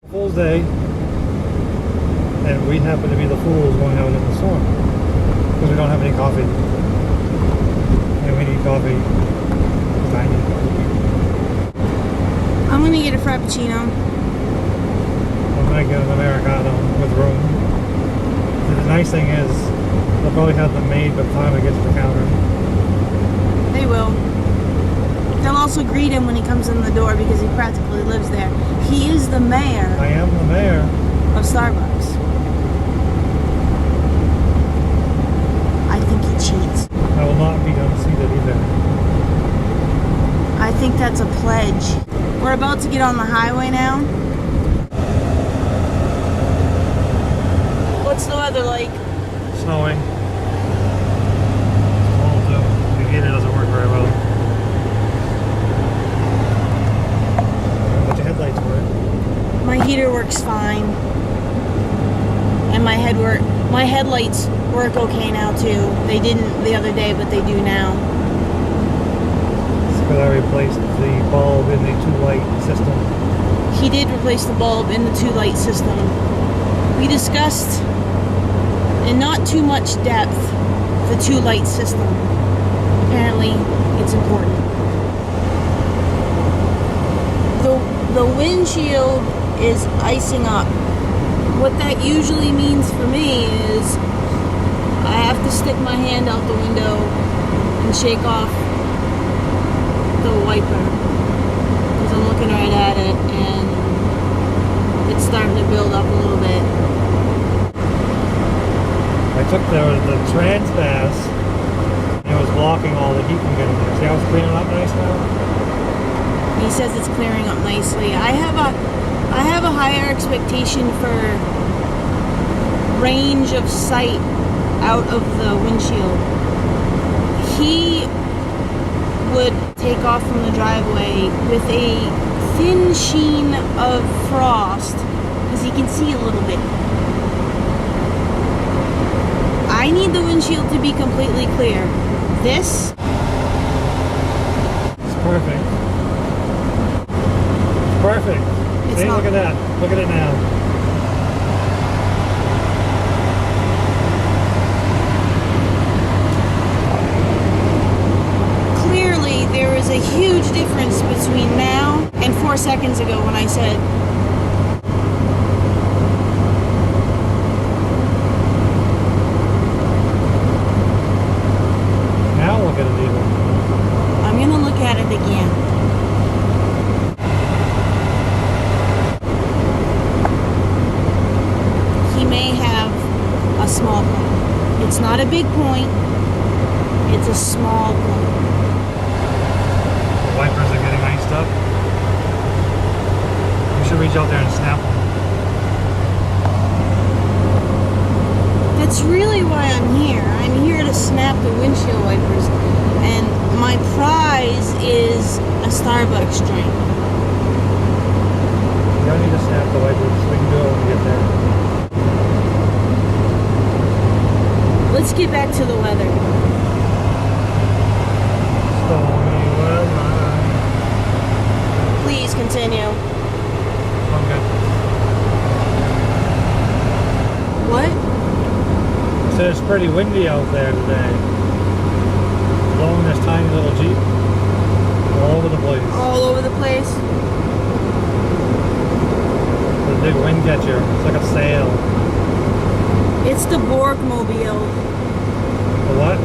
Fool's Day, and we happen to be the fools going out in the storm because we don't have any coffee, and we need coffee. I need coffee. I'm gonna get a frappuccino. I'm gonna get an Americano with room. The nice thing is, they'll probably have them made by the time it gets to the counter. They will. They'll also greet him when he comes in the door because he practically lives there. He is the mayor. I am the mayor of Starbucks. I think he cheats. I will not be unseated either. I think that's a pledge. We're about to get on the highway now. What's the weather like? Snowing. It's cold too. The heater doesn't work very well. But your headlights work. My heater works fine. And my headlights work okay now too. They didn't the other day, but they do now. It's because I replaced the bulb in the two-light system. He did replace the bulb in the two-light system. We discussed in not too much depth the two-light system. Apparently, it's important. The windshield is icing up. What that usually means for me is I have to stick my hand out the window and shake off the wiper because I'm looking right at it and it's starting to build up a little bit. I took the trans pass and it was blocking all the heat from getting there. See how it's cleaning up nice now? He says it's clearing up nicely. I have a higher expectation for range of sight out of the windshield. He would take off from the driveway with a thin sheen of frost because he can see a little bit. I need the windshield to be completely clear. This It's perfect. It's perfect. It's See, not. look at that. Look at it now. clearly there is a huge difference between now and 4 seconds ago when I said Now look at it even. I'm gonna look at it again. He may have a small point. It's not a big point. It's a small point. The wipers are getting iced up. We should reach out there and snap them. That's really why I'm here. I'm here to snap the windshield wipers. And my prize is a Starbucks drink. You don't need to snap the wipers. We can do it when we get there. Let's get back to the weather. Stormy weather. Please continue. I'm good. What? So it's pretty windy out there today. Blowing this tiny little Jeep all over the place. All over the place? The big wind catcher. It's like a sail. It's the Borg-mobile. The what?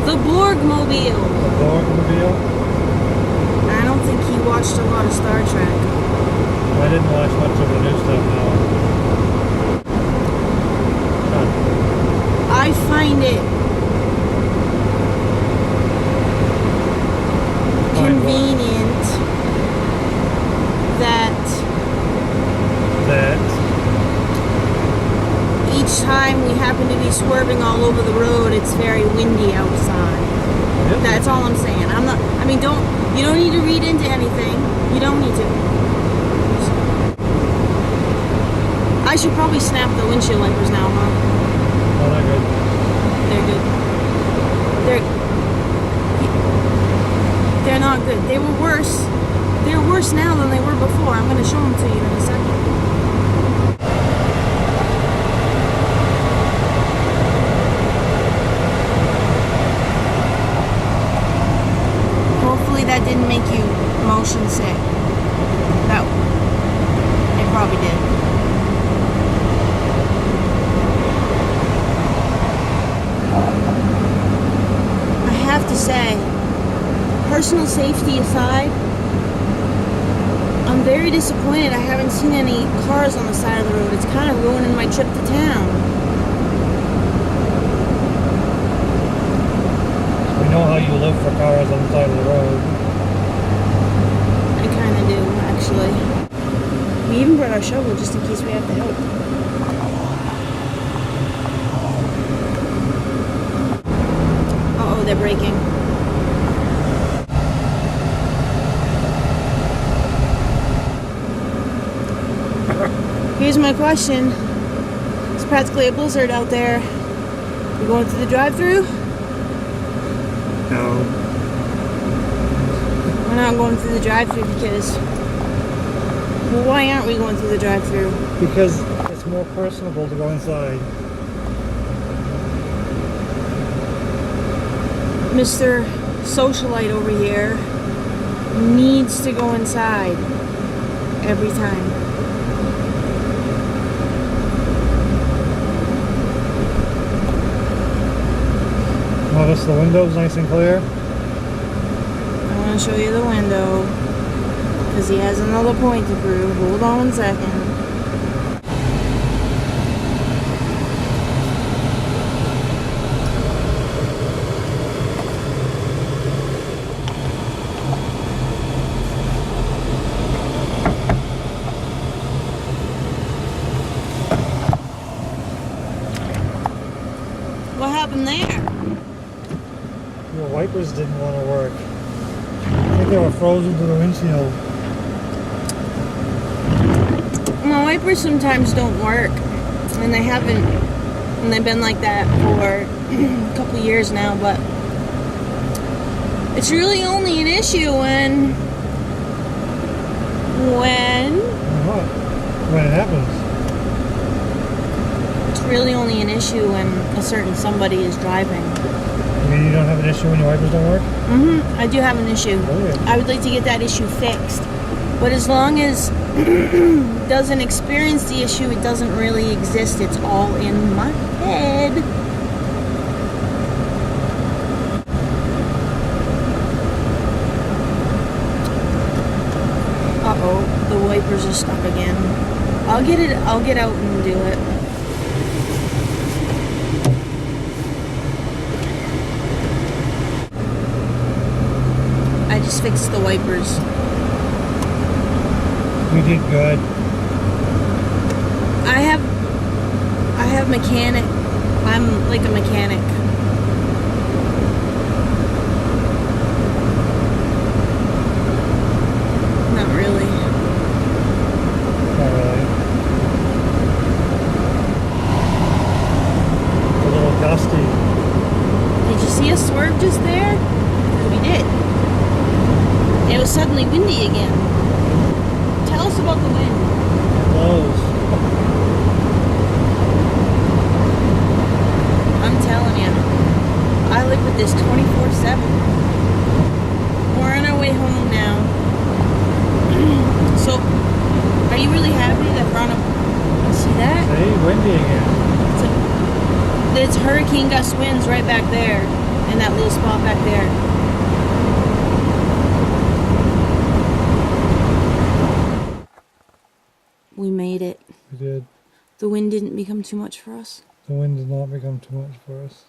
The Borg-mobile. The Borg-mobile? I don't think he watched a lot of Star Trek. I didn't watch much of the new stuff now. I find it convenient that each time we happen to be swerving all over the road, it's very windy outside. That's all I'm saying. You don't need to read into anything. You don't need to. I should probably snap the windshield wipers now, huh? Oh, they're good. They're good. They're not good. They were worse. They're worse now than they were before. I'm going to show them to you in a second. make you motion sick. That it probably did. I have to say, personal safety aside, I'm very disappointed I haven't seen any cars on the side of the road. It's kind of ruining my trip to town. We know how you live for cars on the side of the road. I kind of do, actually. We even brought our shovel just in case we have to help. Uh-oh, they're braking. Here's my question. It's practically a blizzard out there. You going through the drive-thru? No. We're not going through the drive-thru because... Well, why aren't we going through the drive-thru? Because it's more personable to go inside. Mr. Socialite over here needs to go inside every time. Notice the window's nice and clear. I want to show you the window because he has another point to prove. Hold on 1 second. What happened there? Your wipers didn't want to work. I think they were frozen to the windshield. My wipers sometimes don't work, and they haven't, and they've been like that for a couple years now, but it's really only an issue when What? When it happens. it's really only an issue when a certain somebody is driving. I mean, you don't have an issue when your wipers don't work? I do have an issue. Okay. I would like to get that issue fixed. But as long as it doesn't experience the issue, it doesn't really exist. It's all in my head. Uh-oh, the wipers are stuck again. I'll get out and do it. I just fixed the wipers. You did good. I have mechanic. I'm like a mechanic. Not really. Not really. A little dusty. Did you see us swerve just there? We did. It was suddenly windy again. Tell us about the wind. Blows. I'm telling you, I live with this 24/7. We're on our way home now. So, are you really happy that we're on a... See that? See, windy again. It's hurricane gust winds right back there, in that little spot back there. We made it. We did. The wind didn't become too much for us. The wind did not become too much for us.